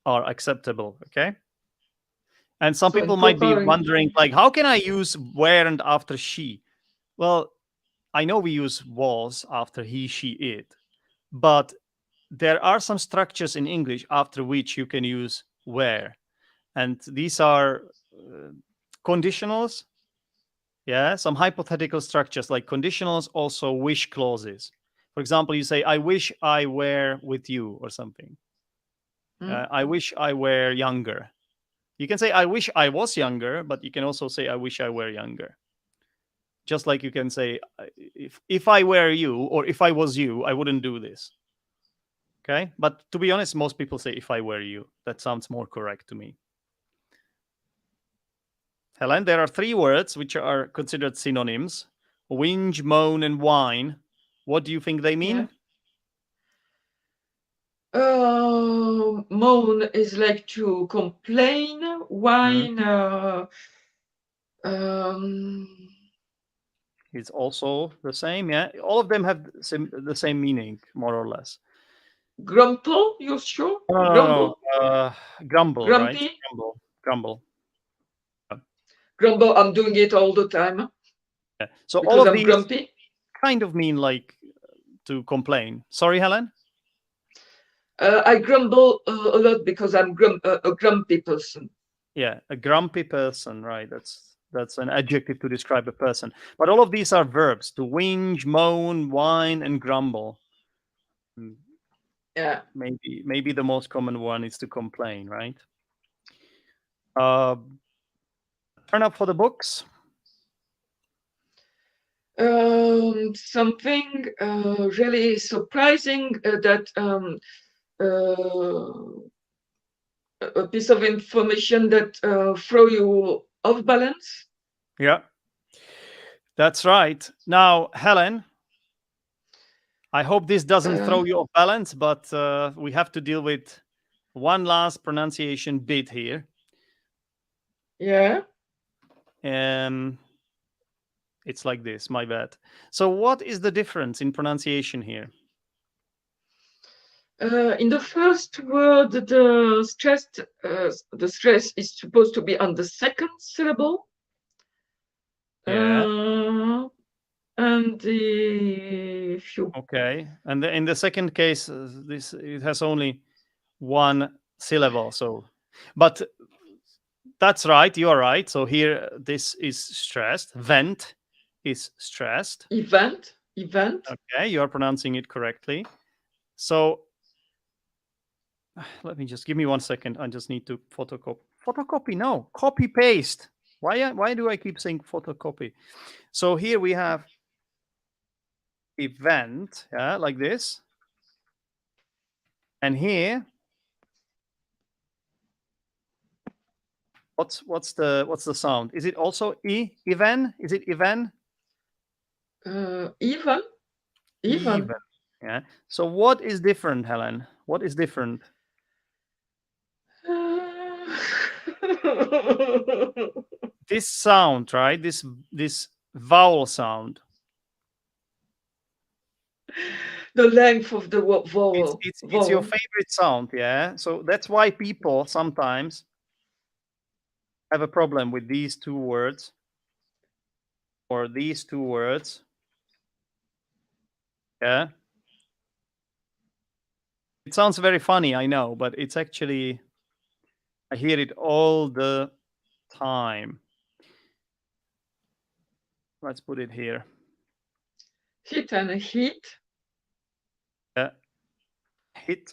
are acceptable. Okay. And some So people in might be proper wondering, like, how can I use weren't after she? Well, I know we use was after he, she, it, but there are some structures in English after which you can use were. And these are conditionals. Yeah, some hypothetical structures like conditionals, also wish clauses. For example, you say, I wish I were with you or something. hmm? I wish I were younger. You can say, I wish I was younger, but you can also say, I wish I were younger. Just like you can say, if I were you or if I was you, I wouldn't do this. Okay. But to be honest, most people say, if I were you. That sounds more correct to me. Helen, there are three words which are considered synonyms: whinge, moan, and whine. What do you think they Yeah. mean? Moan is like to complain. Hmm. Whine. Um, It's also the same. Yeah. All of them have the same meaning, more or less. grumple. You sure? No, no, no, Grumble. no. Grumble, right? Grumpy. Grumble. Grumble. Grumble. I'm doing it all the time Yeah. So all because of I'm these grumpy. kind of mean like to complain. Sorry, Helen? I grumble a lot because I'm a grumpy person. Yeah, a grumpy person, right? That's an adjective to describe a person. But all of these are verbs: to whinge, moan, whine, and grumble. Mm, Yeah. maybe the most common one is to complain, right? Uh, turn up for the books. Something really surprising that a piece of information that throw you off balance. Yeah, that's right. Now, Helen, I hope this doesn't Uh, throw you off balance, but we have to deal with one last pronunciation bit here. yeah. Um, it's like this. My bad. So, what is the difference in pronunciation here? In the first word, the stress is supposed to be on the second syllable, Yeah. and if you Okay. And in the second case, this it has only one syllable. So, but that's right. You are right. So here, this is stressed. Vent is stressed. event, Okay, you are pronouncing it correctly. So let me just give me 1 second. I just need to photocopy. Photocopy? No, copy paste. Why do I keep saying photocopy? So here we have event, yeah, like this, and here, what's the sound? Is it also even? Is it even? even. Even. Yeah. So what is different, Helen? What is different? This sound, right? This vowel sound. The length of the vowel. It's your favorite sound, yeah? So that's why people sometimes have a problem with these two words or these two words. Yeah. It sounds very funny, I know, but it's actually, I hear it all the time. Let's put it here. Hit and heat. Yeah. Hit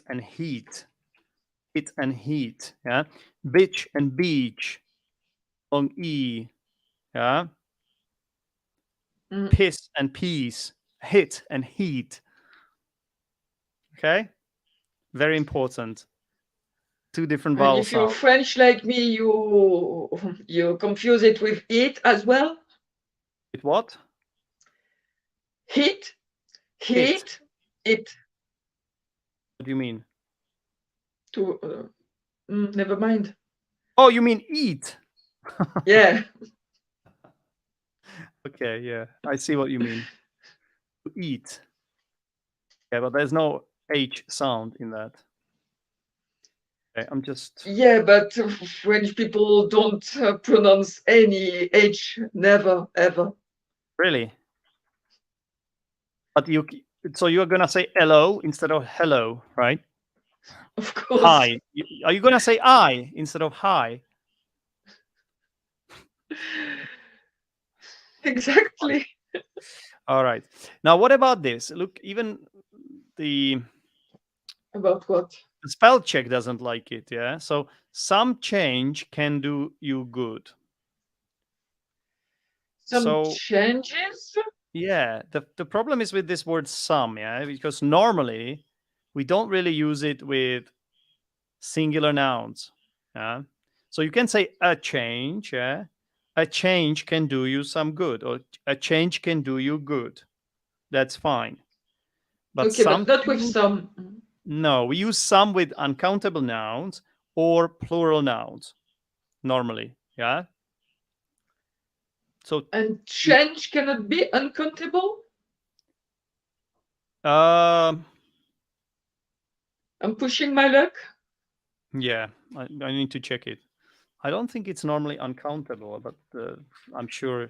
and heat. Hit and heat. Yeah. Bitch and beach. Long E. Yeah. Piss and peace. Hit and heat. Okay. Very important. Two different And vowel if you're sounds. French like me, you confuse it with it as well. With what? Heat, heat, it. What do you mean? To never mind. Oh, you mean eat? Yeah. Okay, yeah, I see what you mean. To eat. Yeah, but there's no H sound in that. Okay, I'm just. Yeah, but French people don't pronounce any H. Never, ever. Really? But so you're gonna say hello instead of hello, right? Of course. Hi. Are you gonna say I instead of hi? Exactly. All right. Now, what about this? Look, even the About what? spell check doesn't like it. Yeah. So some change can do you good. Some changes? Yeah, the problem is with this word some, yeah, because normally we don't really use it with singular nouns. Yeah. So you can say a change, yeah. A change can do you some good, or a change can do you good. That's fine. But Okay, some but not with some. no, we use some with uncountable nouns or plural nouns normally. Yeah. So And change cannot be uncountable? um I'm pushing my luck. yeah, I need to check it. I don't think it's normally uncountable, but I'm sure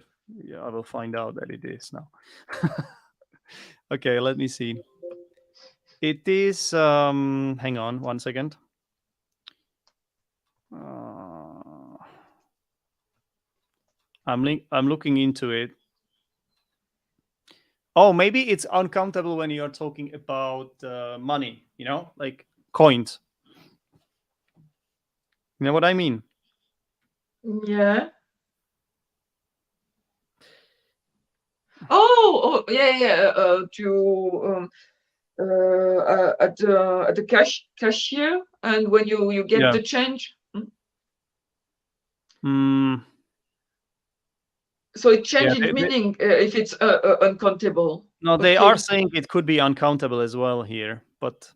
I will find out that it is now. Okay, let me see. It is. Hang on, 1 second. I'm looking into it. Oh, maybe it's uncountable when you're talking about money. You know, like coins. You know what I mean? Yeah. Oh, yeah. At the cashier, and when you get Yeah. the change. Mm, So it changes yeah. in meaning if it's uncountable. No, they Okay. are saying it could be uncountable as well here, but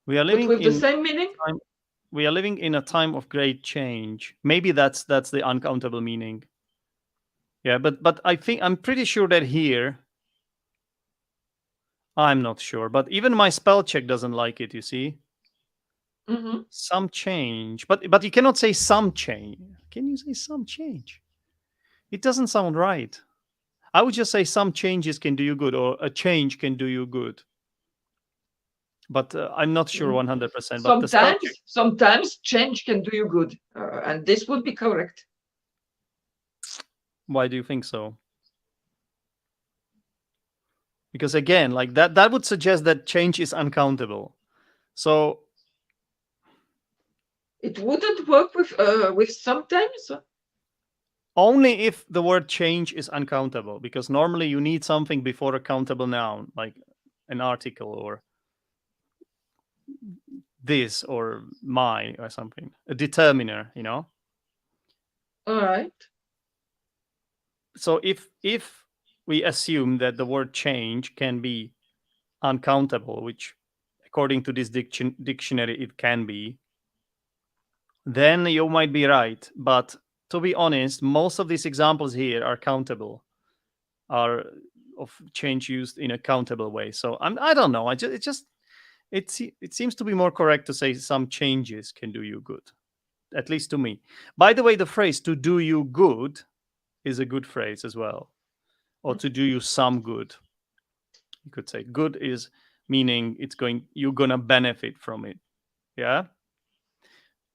we are But living with the in same meaning? time. We are living in a time of great change. Maybe that's the uncountable meaning. Yeah, but I think I'm pretty sure that here. I'm not sure, but even my spell check doesn't like it. You see, some change, but you cannot say some change. Can you say some change? It doesn't sound right. I would just say some changes can do you good, or a change can do you good. But I'm not sure 100%. But the spell check. Sometimes change can do you good, and this would be correct. Why do you think so? Because again, like that would suggest that change is uncountable. So it wouldn't work with sometimes. only if the word change is uncountable, because normally you need something before a countable noun, like an article or this or my or something, a determiner, you know. All right. So if we assume that the word change can be uncountable, which according to this dictionary it can be, then you might be right. But to be honest, most of these examples here are countable, are of change used in a countable way. So I don't know. It seems to be more correct to say some changes can do you good, at least to me. By the way, the phrase "to do you good" is a good phrase as well, or "to do you some good." You could say good is meaning you're gonna benefit from it. Yeah.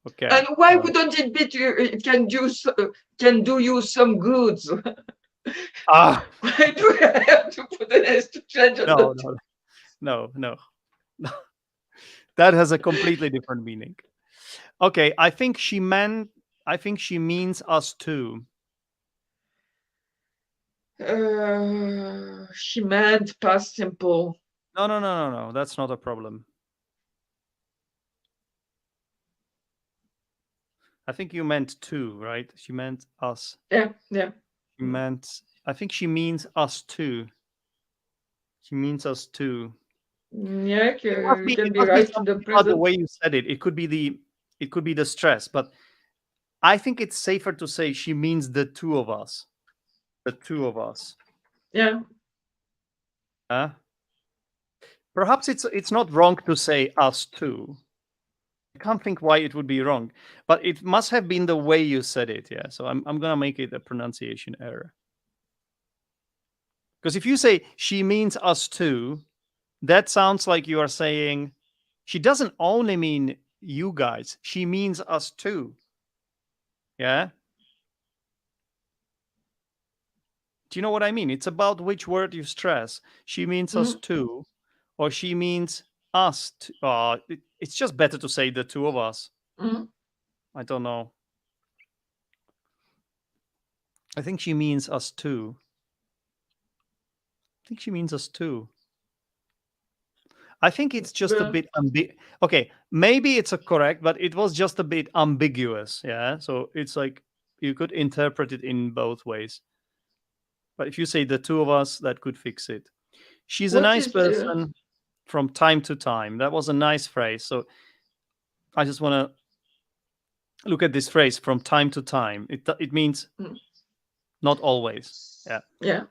Okay. And why wouldn't it be it can do you some goods? Ah. Why do I have to put an S to change on No, the no. That has a completely different meaning. Okay, I think she means us too. She meant past simple. No. That's not a problem. I think you meant two, right? She meant us. Yeah. I think she means us too. She means us too. Yeah, you can It be must be right in the something about the present. way you said it. It could be the stress, but I think it's safer to say she means the two of us. The two of us. Yeah. Perhaps it's not wrong to say us too. I can't think why it would be wrong, but it must have been the way you said it. Yeah, so I'm gonna make it a pronunciation error. Because if you say she means us too, that sounds like you are saying she doesn't only mean you guys, she means us too. Yeah. Do you know what I mean? It's about which word you stress. She means us too, or she means us. It's just better to say the two of us. I don't know. I think she means us too. I think she means us too. I think it's just a bit okay, maybe it's a correct, but it was just a bit ambiguous. Yeah. So it's like you could interpret it in both ways. But if you say the two of us, that could fix it. She's a What nice is the person from time to time. That was a nice phrase. So I just want to look at this phrase from time to time. It means not always. Yeah. Yeah.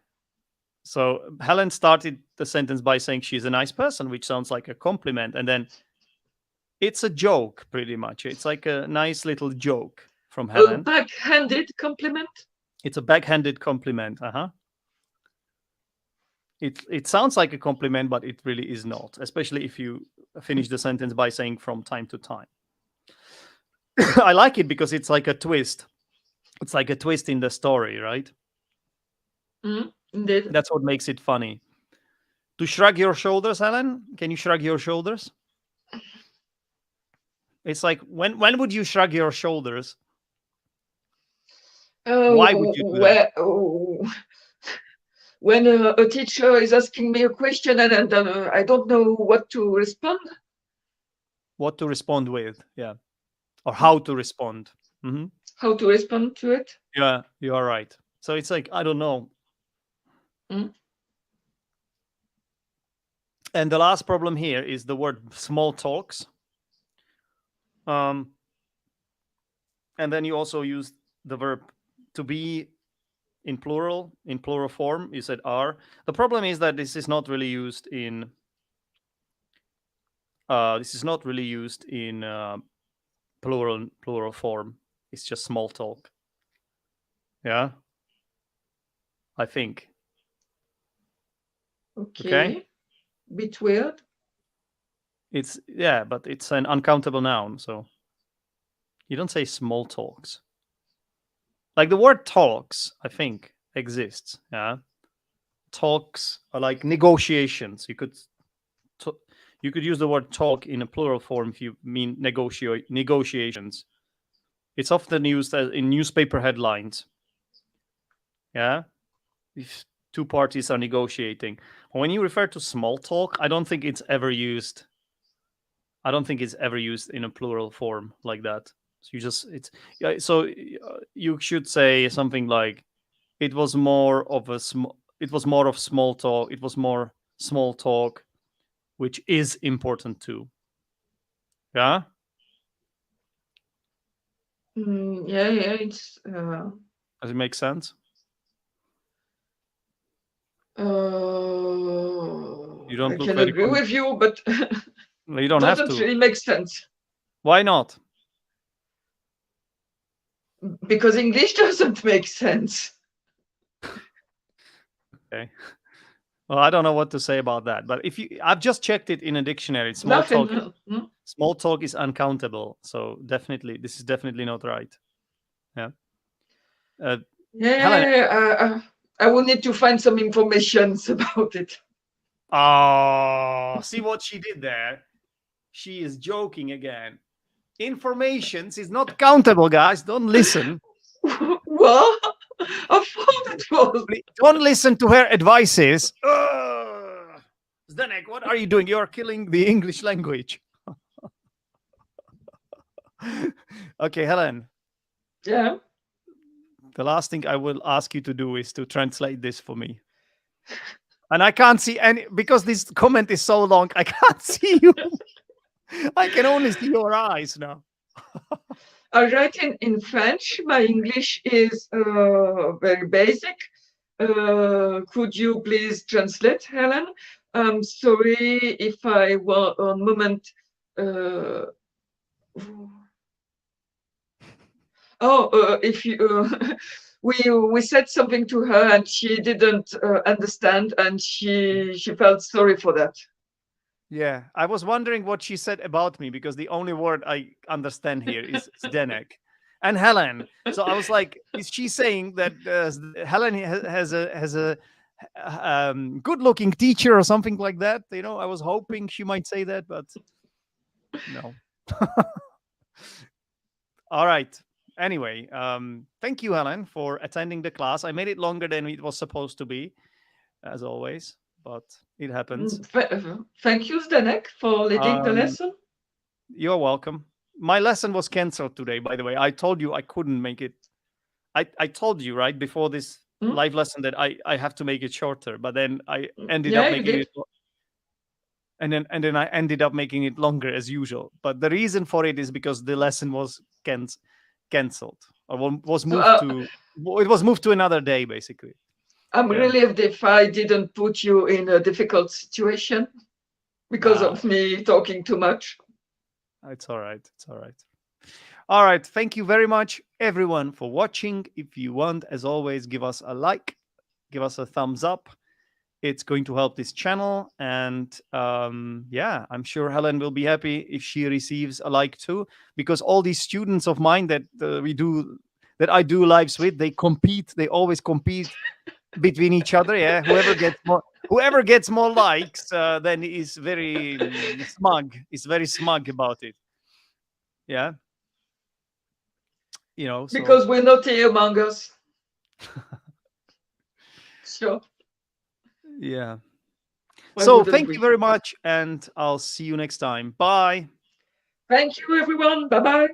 So Helen started the sentence by saying she's a nice person, which sounds like a compliment, and then it's a joke, pretty much. It's like a nice little joke from Helen. A backhanded compliment? It's a backhanded compliment. It sounds like a compliment, but it really is not, especially if you finish the sentence by saying from time to time. I like it because it's like a twist. It's like a twist in the story, right? Indeed. That's what makes it funny. To shrug your shoulders, Helen? Can you shrug your shoulders? It's like when would you shrug your shoulders? Why would you do that? When a teacher is asking me a question and I don't know what to respond. What to respond with, yeah, or how to respond. How to respond to it? Yeah, you are right. So it's like I don't know. And the last problem here is the word small talks. And then you also use the verb to be in plural form. You said are. The problem is that this is not really used in plural form. It's just small talk. Yeah, I think. Okay. Bit weird. But it's an uncountable noun, so you don't say small talks. Like the word talks, I think, exists. Yeah, talks are like negotiations. You could use the word talk in a plural form if you mean negotiations. It's often used in newspaper headlines. Yeah, if two parties are negotiating. When you refer to small talk, I don't think it's ever used in a plural form like that. So you should say something like it was more of small talk. It was more small talk which is important too. Yeah. Yeah. It's. Does it make sense? I You don't look can very. agree with you, but You don't have doesn't to. really make sense Why not? because English doesn't make sense. Okay. Well, I don't know what to say about that, but I've just checked it in a dictionary. Nothing. Small talk is uncountable. So definitely, this is definitely not right. Yeah. Helen, Yeah, I will need to find some information about it. oh, see what she did there? She is joking again. Informations is not countable, guys. Don't listen. What? I thought it was. Don't listen to her advices. Zdenek, what are you doing? You are killing the English language. Okay, Helen. Yeah. The last thing I will ask you to do is to translate this for me. And I can't see any because this comment is so long. I can't see you. I can only see your eyes now. I write in French. My English is very basic. Could you please translate, Helen? I'm sorry if I were a moment. If you we said something to her and she didn't understand, and she felt sorry for that. Yeah, I was wondering what she said about me because the only word I understand here is Zdenek and Helen. So I was like, is she saying that Helen has a good-looking teacher or something like that? You know, I was hoping she might say that, but no. All right. Anyway, thank you, Helen, for attending the class. I made it longer than it was supposed to be, as always, but it happens. Thank you, Zdenek, for leading the lesson. You're welcome. My lesson was canceled today, by the way. I told you I couldn't make it. I told you, right, before this live lesson that I have to make it shorter, but then I ended up making it. And then I ended up making it longer as usual. But the reason for it is because the lesson was cancelled or was moved to. It was moved to another day, basically. I'm relieved if I didn't put you in a difficult situation because of me talking too much. It's all right. It's all right. All right. Thank you very much, everyone, for watching. If you want, as always, give us a like, give us a thumbs up. It's going to help this channel. And yeah, I'm sure Helen will be happy if she receives a like too, because all these students of mine that I do lives with, they compete. They always compete between each other. Yeah, whoever gets more likes, then is very smug. Is very smug about it. Yeah, you know, because we're not here among us. Sure. Yeah. So thank you very much, and I'll see you next time. Bye. Thank you, everyone. Bye-bye.